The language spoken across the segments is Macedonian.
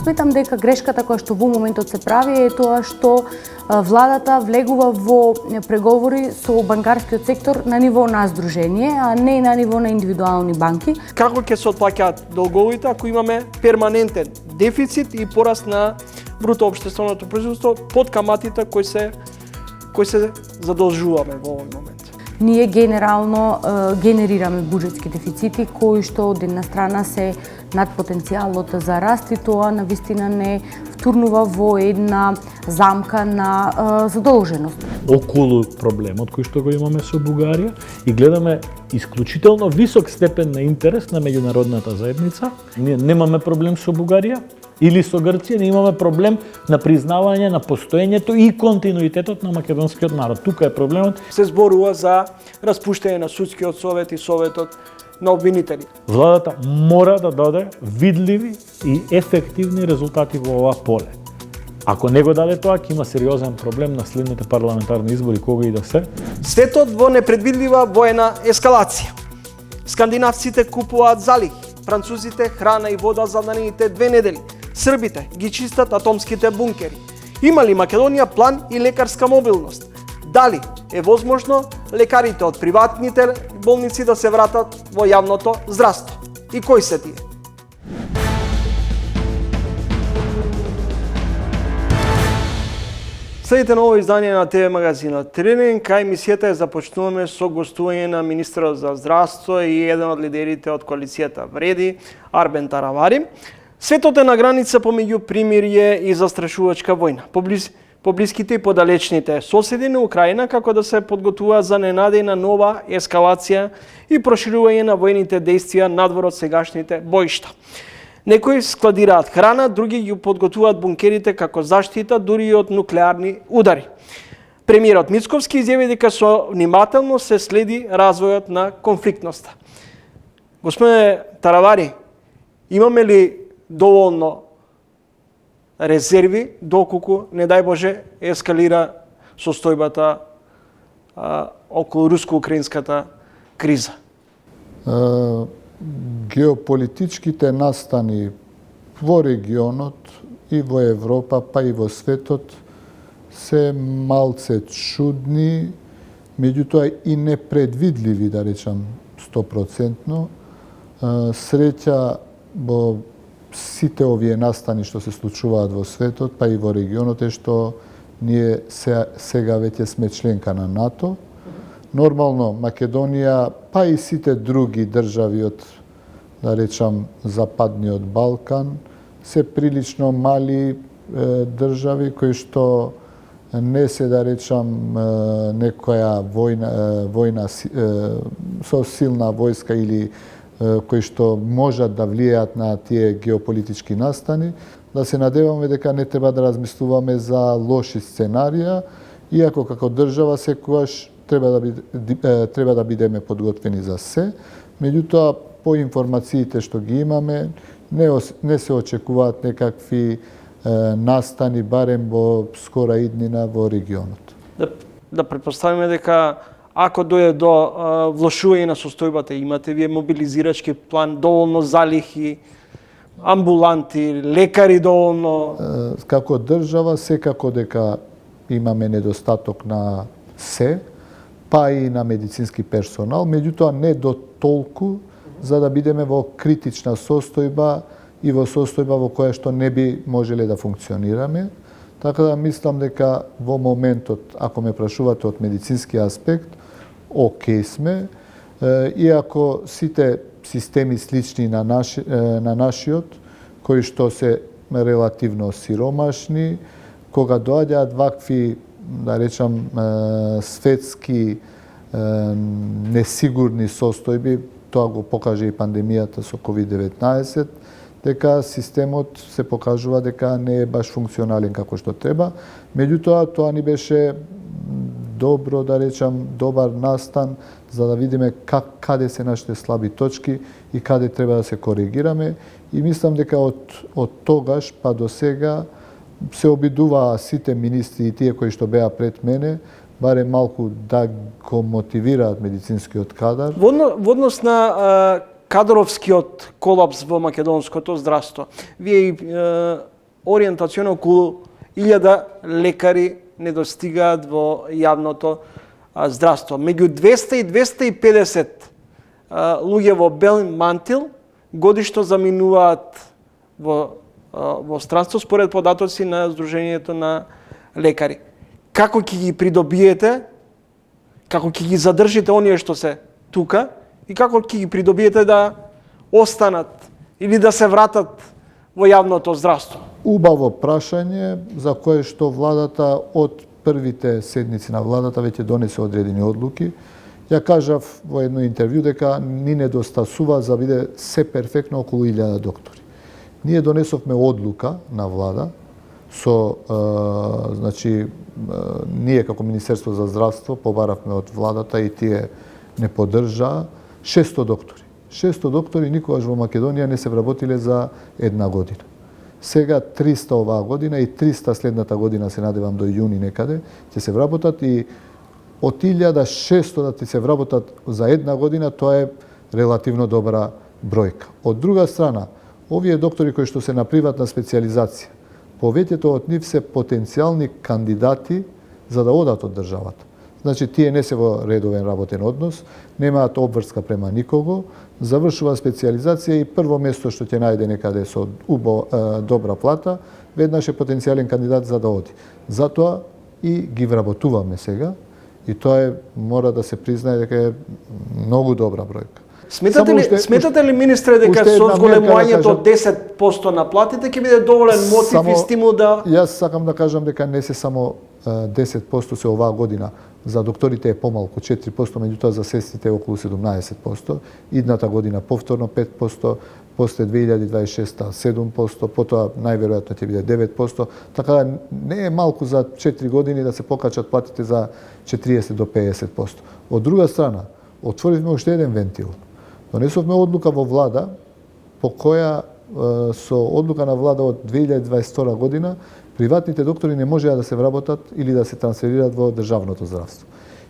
сметам дека грешката која што во моментот се прави е тоа што владата влегува во преговори со банкарскиот сектор на ниво на здружение, а не на ниво на индивидуални банки. Како ќе се отплаќаат долговите ако имаме перманентен дефицит и пораст на бруто општественото производство под каматите кои се задолжуваме во овој момент? Ние генерално генерираме буџетски дефицити кои што од една страна се над потенцијалот за раст и тоа навистина не втурнува во една замка на задолженост. Околу проблемот кој што го имаме со Бугарија и гледаме исклучително висок степен на интерес на меѓународната заедница. Ние немаме проблем со Бугарија или со Грција, ние имаме проблем на признавање на постоењето и континуитетот на македонскиот народ. Тука е проблемот. Се зборува за распуштање на судскиот совет и советот на обвинители. Владата мора да даде видливи и ефективни резултати во ова поле. Ако не го даде тоа, ќе има сериозен проблем на следните парламентарни избори, кога и да се. Светот во непредвидлива воена ескалација. Скандинавците купуваат залихи, французите храна и вода за наредните 2 недели. Србите ги чистат атомските бункери. Има ли Македонија план и лекарска мобилност? Дали е возможно лекарите од приватните болници да се вратат во јавното здравство? И кои се тие? Следите ново издание на ТВ магазинот Теренин. Кај емисијата започнуваме со гостување на министерот за здравство и еден од лидерите од коалицијата Вреди, Арбен Таравари. Светот е на граница помеѓу примирје и застрашувачка војна. По блиските и подалечните соседи на Украина како да се подготвуваат за ненадејна нова ескалација и проширување на војните действија надвор од сегашните боишта. Некои складираат храна, други ги подготвуваат бункерите како заштита дури и од нуклеарни удари. Премиерот Мицковски изјави дека со внимателно се следи развојот на конфликтноста. Господине Таравари, имаме ли доволно резерви доколку, не дај Боже, ескалира состојбата околу руско-украинската криза? Геополитичките настани во регионот и во Европа, па и во светот се малце чудни, меѓутоа и непредвидливи, да речам 100%. Среќа во сите овие настани што се случуваат во светот, па и во регионот е што ние сега веќе сме членка на НАТО. Нормално Македонија, па и сите други држави од, да речам, Западниот Балкан, се прилично мали држави кои што не се, да речам, некоја војна со силна војска или кои што можат да влијаат на тие геополитички настани, да се надеваме дека не треба да размислуваме за лоши сценарија, иако како држава секогаш треба да бидеме подготвени за се. Меѓутоа, по информациите што ги имаме, не се очекуваат некакви настани, барем во скора иднина во регионот. Да претпоставиме дека ако дојде до влошување на состојбата, имате вие мобилизирачки план, доволно залихи, амбуланти, лекари доволно? Како држава, секако дека имаме недостаток на се, па и на медицински персонал, меѓутоа не до толку за да бидеме во критична состојба и во состојба во која што не би можеле да функционираме. Така да мислам дека во моментот, ако ме прашувате од медицински аспект, окей сме, иако сите системи слични на нашиот, кои што се релативно сиромашни, кога доаѓаат вакви, да речам, светски несигурни состојби, тоа го покаже и пандемијата со COVID-19, дека системот се покажува дека не е баш функционален како што треба. Меѓутоа, тоа ни беше добро, да речам, добар настан за да видиме каде се нашите слаби точки и каде треба да се коригираме. И мислам дека од тогаш па до сега се обидуваа сите министри и тие кои што беа пред мене, баре малку да го мотивираат медицинскиот кадар. Во однос на кадровскиот колапс во македонското здравство, вие ориентационно околу 1000 лекари недостигаат во јавното здравство. Меѓу 200 и 250 луѓе во бел мантил годишно заминуваат во странство според податоци на Сдруженијето на лекари. Како ќе ги придобиете, како ќе ги задржите оние што се тука и како ќе ги придобиете да останат или да се вратат во јавното здравство? Убаво прашање за кое што владата од првите седници на владата веќе донесе одредени одлуки. Ја кажав во едно интервју дека ни недостасува за биде се перфектно околу 1000 доктори. Ние донесовме одлука на влада со значи ние како Министерство за здравство побаравме од владата и тие не поддржаа 600 доктори. 600 доктори никогаш во Македонија не се вработиле за една година. Сега 300 оваа година и 300 следната година, се надевам до јуни некаде, ќе се вработат и од 1600 да ти се вработат за една година, тоа е релативно добра бројка. Од друга страна, овие доктори кои што се на приватна специјализација, повеќето од нив се потенцијални кандидати за да одат од државата. Значи, тие не се во редовен работен однос, немаат обврска према никого, завршува специјализација и прво место што ќе најде некаде со добра плата, веднаш е потенцијален кандидат за да оди. Затоа и ги вработуваме сега и тоа мора да се признае дека е многу добра бројка. Сметате ли, министре, дека со зголемувањето од 10% на платите ќе биде доволен мотив и стимул да... Јас сакам да кажам дека не се само 10% се оваа година. За докторите е помалку 4%, меѓутоа за сестрите е околу 17%. Идната година повторно 5%, после 2026 7%, потоа најверојатно ќе биде 9%. Така да не е малку за 4 години да се покачат платите за 40 до 50%. Од друга страна, отворивме уште еден вентил. Донесовме одлука во влада по која со одлука на влада од 2022 година приватните доктори не можеа да се вработат или да се трансферираат во државното здравство.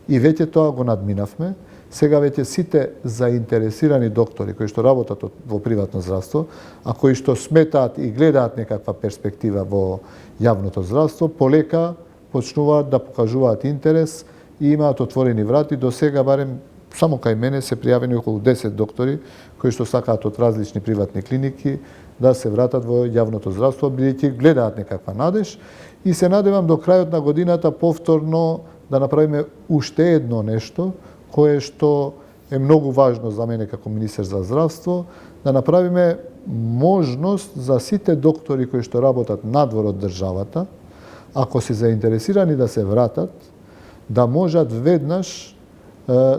И веќе тоа го надминавме. Сега веќе сите заинтересирани доктори кои што работат во приватно здравство, а кои што сметаат и гледаат некаква перспектива во јавното здравство, полека почнуваат да покажуваат интерес и имаат отворени врати. До сега барем само кај мене се пријавени околу 10 доктори кои што сакаат од различни приватни клиники да се вратат во јавното здравство, бидејќи гледаат некаква надеж и се надевам до крајот на годината повторно да направиме уште едно нешто кое што е многу важно за мене како министер за здравство, да направиме можност за сите доктори кои што работат надвор од државата, ако се заинтересирани да се вратат, да можат веднаш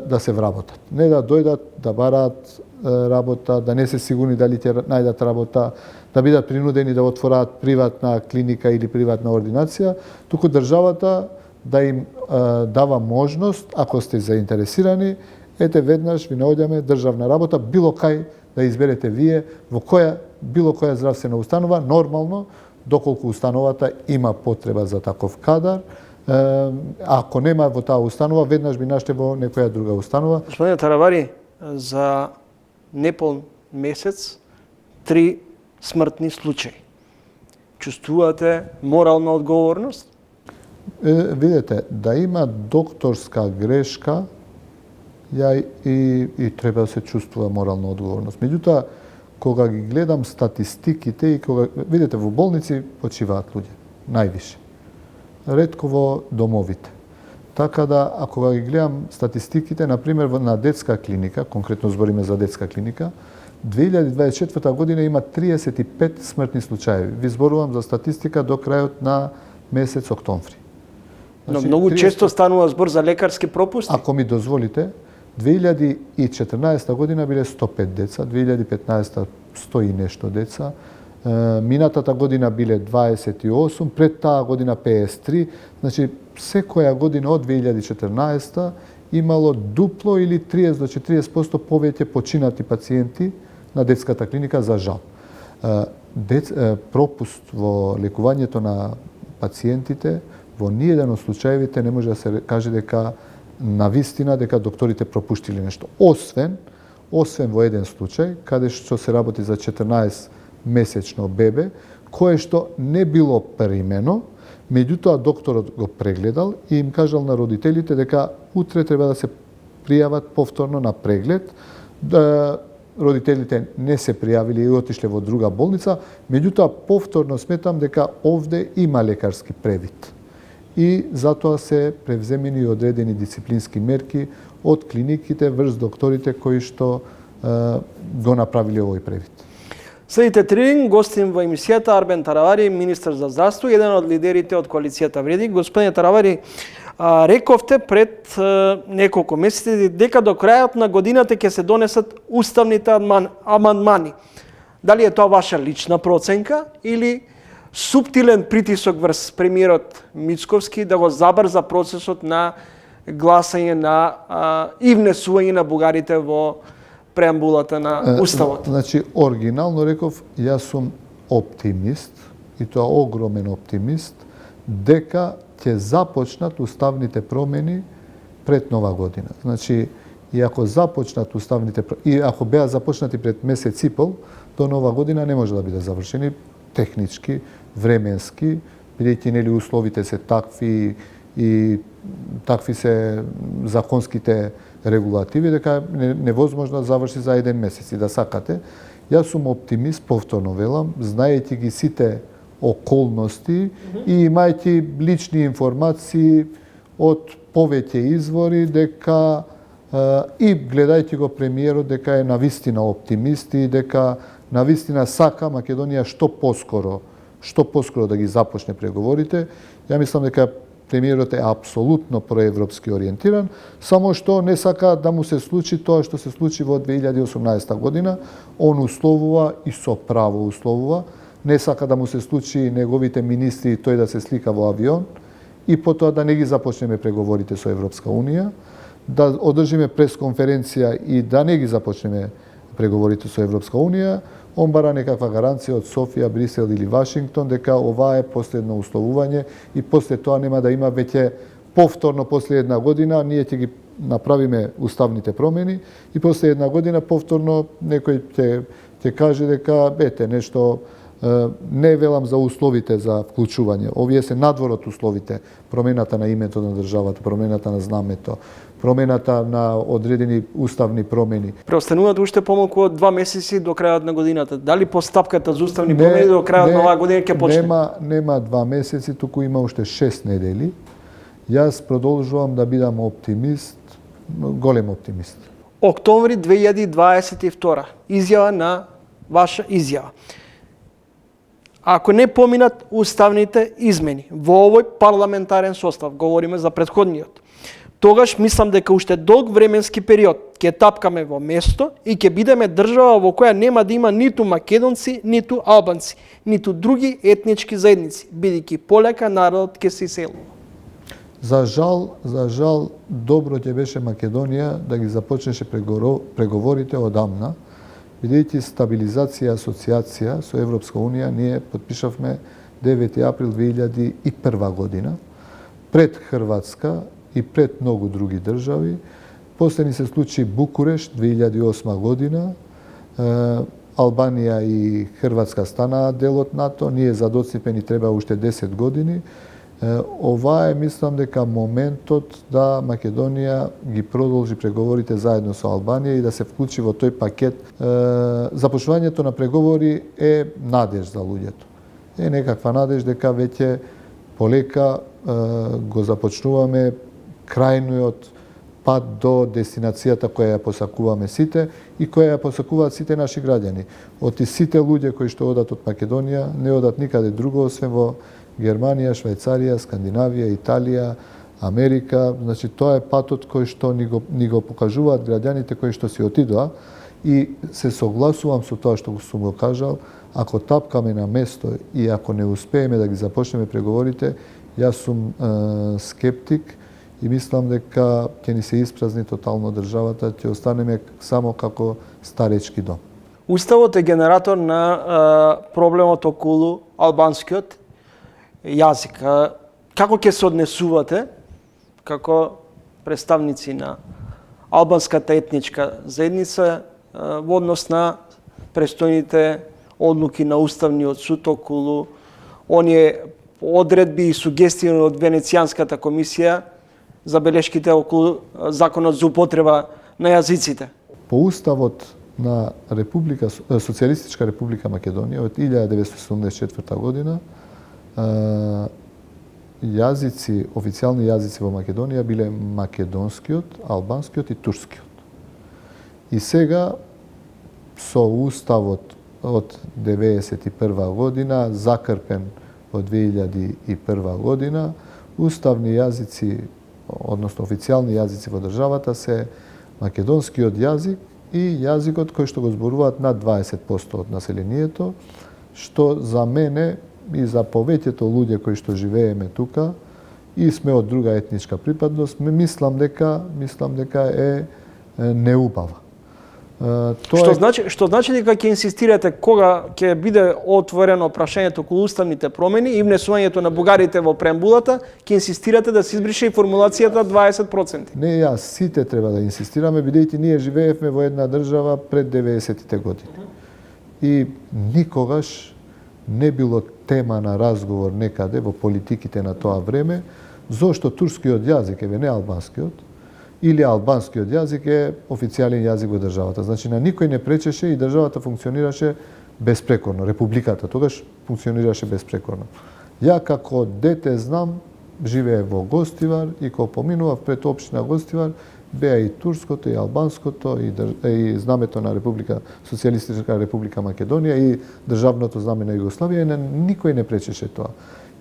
да се вработат. Не да дојдат да бараат работа, да не се сигурни дали ќе најдат работа, да бидат принудени да отвораат приватна клиника или приватна ординација, туку државата да им дава можност, ако сте заинтересирани, ете веднаш ви наоѓаме државна работа, било кај да изберете вие, во било која здравствена установа, нормално, доколку установата има потреба за таков кадар. Ако нема во таа установа, веднаш би наште во некоја друга установа. Господине Таравари, за непол месец 3 смртни случаи. Чувствувате морална одговорност? Видете, да има докторска грешка, ја и треба да се чувствува морална одговорност. Меѓутоа, кога ги гледам статистиките и кога видите во болници почиваат луѓе највише. Ретко во домовите. Така да, ако ги гледам статистиките, например на детска клиника, конкретно збориме за детска клиника, 2024 година има 35 смртни случаи. Ви зборувам за статистика до крајот на месец октомври. Но многу често станува збор за лекарски пропусти. Ако ми дозволите, 2014 година биле 105 деца, 2015 100 и нешто деца, минатата година биле 28, пред таа година 53, значи секоја година од 2014 имало дупло или 30 до 40% повеќе починати пациенти на детската клиника за жал. Пропуст во лекувањето на пациентите во ниеден од случаевите не може да се каже дека на вистина дека докторите пропуштиле нешто. Освен во еден случај, каде што се работи за 14 месечно бебе, кое што не било примено, меѓутоа докторот го прегледал и им кажал на родителите дека утре треба да се пријават повторно на преглед. Родителите не се пријавиле и отишле во друга болница, меѓутоа повторно сметам дека овде има лекарски превид. И затоа се превземени и одредени дисциплински мерки од клиниките врз докторите кои што го направиле овој превид. Следите 3 ден гостин во емисијата Арбен Таравари, министар за здравство, еден од лидерите од коалицијата Вреди. Господине Таравари, рековте пред неколку месеци дека до крајот на годината ќе се донесат уставните амандмани. Дали е тоа ваша лична проценка или суптилен притисок врз премиерот Мицковски да го забрза процесот на гласање на и внесување на бугарите во преамбулата на Уставот? Значи, оригинално реков, јас сум оптимист, и тоа огромен оптимист, дека ќе започнат уставните промени пред Нова година. Значи, и ако започнат уставните и ако беа започнати пред месец и пол, до Нова година не може да биде завршени технички, временски, бидејќи нели условите се такви и такви се законските регулативи, дека е невозможно да заврши за еден месец и да сакате. Јас сум оптимист, повторно велам, знаејќи ги сите околности и имајќи лични информации од повеќе извори, дека и гледајќи го премиерот дека е навистина оптимист и дека навистина сака Македонија што поскоро да ги започне преговорите. Ја мислам дека премиерот е апсолутно проевропски ориентиран, само што не сака да му се случи тоа што се случи во 2018 година. Он условува и со право условува. Не сака да му се случи неговите министри и тој да се слика во авион и потоа да не ги започнеме преговорите со Европска Унија, да одржиме пресконференција и да не ги започнеме преговорите со Европска Унија. Он бара некаква гаранција од Софија, Брисел или Вашингтон дека ова е последно условување и после тоа нема да има веќе повторно после една година ние ќе ги направиме уставните промени и после една година повторно некој ќе каже дека ете нешто не велам за условите за вклучување. Овие се надвор од условите. Промената на името на државата, промената на знамето, промената на одредени уставни промени. Преостануваат уште помалку од 2 месеци до крајот на годината. Дали постапката за уставни промени до крајот на оваа година ќе почне? Нема 2 месеци, туку има уште 6 недели. Јас продолжувам да бидам оптимист, голем оптимист. Октомври 2022. Изјава на ваша изјава. Ако не поминат уставните измени во овој парламентарен состав, говориме за претходниот, тогаш мислам дека уште долг временски период ќе тапкаме во место и ќе бидеме држава во која нема да има ниту македонци, ниту албанци, ниту други етнички заедници, бидејќи полека народот ќе се иселува. За жал, добро ќе беше Македонија да ги започнеше преговорите одамна, бидејќи стабилизација и асоциација со Европска Унија ние подпишавме 9 април 2001 година, пред Хрватска и пред многу други држави. После ни се случи Букурешт 2008 година, Албанија и Хрватска станаа дел од НАТО, ние за доципени треба уште 10 години. Ова е, мислам дека моментот да Македонија ги продолжи преговорите заедно со Албанија и да се вклучи во тој пакет. Започнувањето на преговори е надеж за луѓето. Е некаква надеж дека веќе полека го започнуваме крајниот пат до дестинацијата која ја посакуваме сите и која ја посакуваат сите наши граѓани. Од сите луѓе кои што одат од Македонија не одат никаде друго освен во Германија, Швајцарија, Скандинавија, Италија, Америка. Значи тоа е патот кој што ни го покажуваат граѓаните кои што си отидоа и се согласувам со тоа што сум го кажал. Ако тапкаме на место и ако не успееме да ги започнеме преговорите, јас сум скептик и мислам дека ќе ни се испразни тотално државата, ќе останеме само како старечки дом. Уставот е генератор на проблемот околу албанскиот јазик. Како ќе се однесувате како представници на албанската етничка заедница во однос на престојните одлуки на Уставниот суд околу оние одредби и сугестии од Венецијанската комисија, забелешките околу законот за употреба на јазиците? По уставот на Социјалистичка република Македонија од 1974 година јазици, официјални јазици во Македонија биле македонскиот, албанскиот и турскиот. И сега со уставот од 1991 година, закрпен во 2001 година, уставни јазици, односно официјални јазици во државата се македонскиот јазик и јазикот кој што го зборуваат над 20% од населението, што за мене и за повеќето луѓе кои што живееме тука и сме од друга етничка припадност, мислам дека е неубава. Што значи дека ќе инсистирате кога ќе биде отворено прашањето околу уставните промени и внесувањето на бугарите во преамбулата, ќе инсистирате да се избрише и формулацијата 20%? Не, јас сите треба да инсистираме, бидејќи ние живеевме во една држава пред 90-тите години. И никогаш не било тема на разговор некаде во политиките на тоа време, зошто турскиот јазик, еве не албанскиот, или албанскиот јазик е официјален јазик во државата. Значи на никој не пречеше и државата функционираше безпрекорно. Републиката тогаш функционираше безпрекорно. Ја како дете знам, живее во Гостивар и кога поминував пред општина Гостивар, беа и турското, и албанското, и знамето на Социјалистичка република Македонија и државното знаме на Југославија, и никој не пречеше тоа.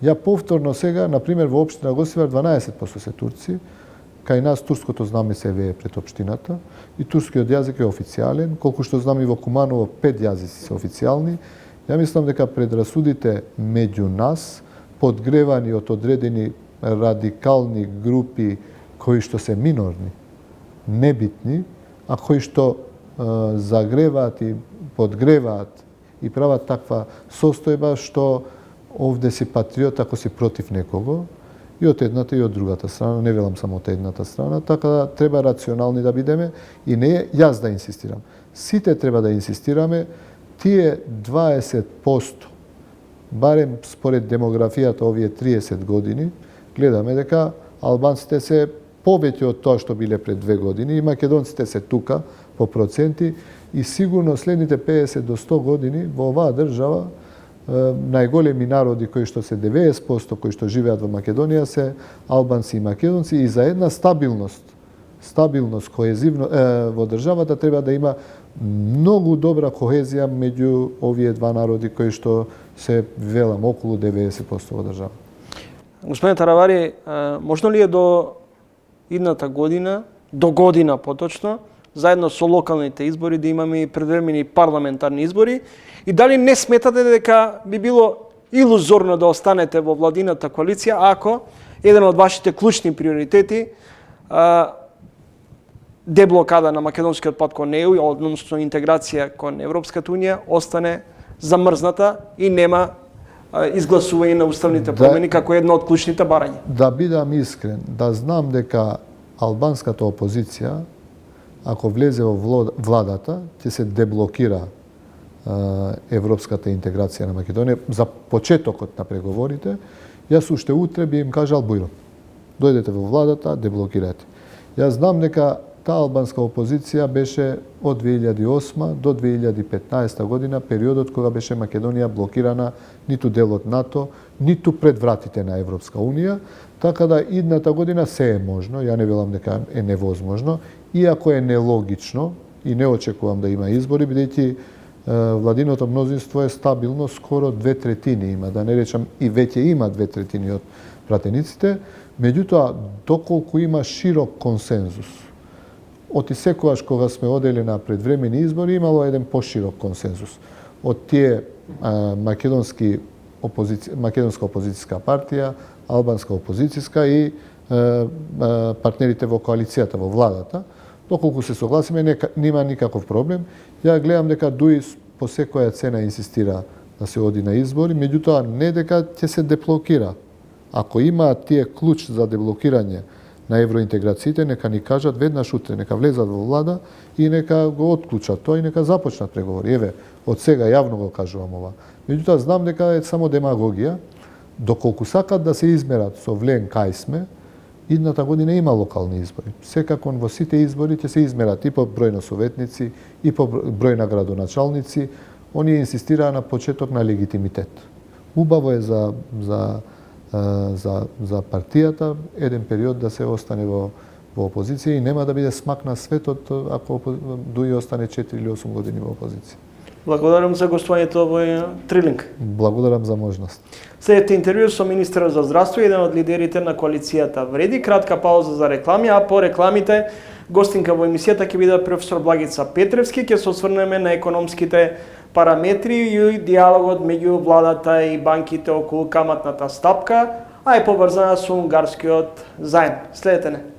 Ја повторно сега, например, во општина Гостивар 12% се турци, кај нас турското знаме се вее пред општината и турскиот јазик е официјален, колку што знам и во Куманово 5 јазици се официјални. Ја мислам дека предрасудите меѓу нас, подгревани од одредени радикални групи кои што се минорни, небитни, а кои што загреваат и подгреваат и прават таква состојба што овде си патриот ако си против некого, и од едната и од другата страна, не велам само од едната страна, така да треба рационални да бидеме и не јас да инсистирам. Сите треба да инсистираме, тие 20%, барем според демографијата овие 30 години, гледаме дека албанците се повеќе од тоа што биле пред 2 години и македонците се тука по проценти и сигурно следните 50 до 100 години во оваа држава најголеми народи кои што се 90% кои што живеат во Македонија се албанци и македонци и за една стабилност коезивно во државата треба да има многу добра коезија меѓу овие два народи кои што се велам околу 90% во држава. Господин Таравари, можно ли е до идната година, до година поточно, заедно со локалните избори да имаме и предвремени парламентарни избори и дали не сметате дека би било илузорно да останете во владината коалиција ако еден од вашите клучни приоритети деблокада на македонскиот пат кон ЕУ, односно интеграција кон Европската унија, остане замрзната и нема изгласување на уставните промени како една од клучните барања? Да бидам искрен, да знам дека албанската опозиција ако влезе во владата, ќе се деблокира европската интеграција на Македонија за почетокот на преговорите, јас уште утре би им кажал бујно. Дојдете во владата, деблокирате. Јас знам дека таа албанска опозиција беше од 2008 до 2015 година периодот кога беше Македонија блокирана ниту дел од НАТО, ниту пред вратите на Европска унија, така да идната година се е можно, ја не велам дека е невозможно, иако е нелогично и не очекувам да има избори, бидејќи владиното мнозинство е стабилно, скоро 2/3 има, да не речам и веќе има 2/3 од пратениците, меѓутоа доколку има широк консензус. Оти секогаш кога сме одели на предвремени избори имало еден поширок консензус. Од тие македонска опозицијска партија, албанска опозицијска и партнерите во коалицијата во владата, доколку се согласиме, нема никаков проблем. Ја гледам дека ДУИ по секоја цена инсистира да се оди на избори, меѓутоа не дека ќе се деблокира. Ако имаат тие клуч за деблокирање на евроинтеграциите, нека ни кажат веднаш утре, нека влезат во влада и нека го отклучат тоа и нека започнат преговори. Еве, Од сега јавно го кажувам ова. Меѓутоа знам дека е само демагогија. Доколку сакат да се измерат со влен кај сме, идната година има локални избори. Секако во сите избори ќе се измерат и по број на советници, и по број на градоначалници. Оние инсистираа на почеток на легитимитет. Убаво е за партијата еден период да се остане во опозиција и нема да биде смак на светот ако Дуи остане 4 или 8 години во опозиција. Благодарам за гостувањето во Трилинг. Благодарам за можност. Следете интервју со министерот за здравство, еден од лидерите на коалицијата Вреди. Кратка пауза за реклами, а по рекламите гостинка во емисијата ќе биде професор Благица Петревски. Ќе се осврнеме на економските параметри и диалогот меѓу владата и банките околу каматната стапка, а е поврзана со унгарскиот заем. Следете не.